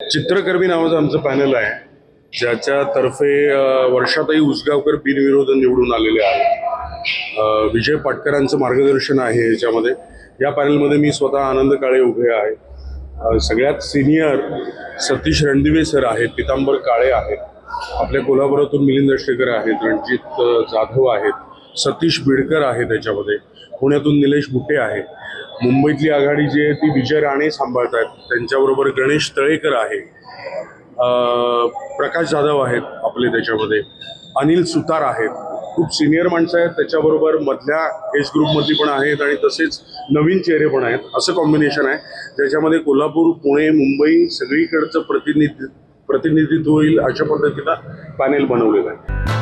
चित्रकर्मी नावाचं आमचं पॅनल आहे, ज्याच्यातर्फे वर्षाताई उसगावकर बिनविरोध निवडून आलेले आहेत. विजय पाटकरांचं मार्गदर्शन आहे याच्यामध्ये. या पॅनलमध्ये मी स्वतः आनंद काळे उभे आहे. सगळ्यात सिनियर सतीश रणदिवे सर आहेत, पितांबर काळे आहेत, आपल्या कोल्हापुरातून मिलिंद अष्टेकर आहेत, रणजित जाधव आहेत, सतीश बिडकर आहे, त्याच्यामध्ये पुण्यातून निलेश बुटे आहे, मुंबईतली आघाडी जी आहे ती विजय राणे सांभाळत आहेत, त्यांच्याबरोबर गणेश तळेकर आहे, प्रकाश जाधव आहेत आपले, त्याच्यामध्ये अनिल सुतार आहेत, खूप सिनियर माणसं आहेत, त्याच्याबरोबर मधल्या एज ग्रुपमधली पण आहेत आणि तसेच नवीन चेहरे पण आहेत. असं कॉम्बिनेशन आहे ज्याच्यामध्ये कोल्हापूर, पुणे, मुंबई सगळीकडचं प्रतिनिधित्व होईल अशा पद्धतीनं पॅनेल बनवलेलं आहे.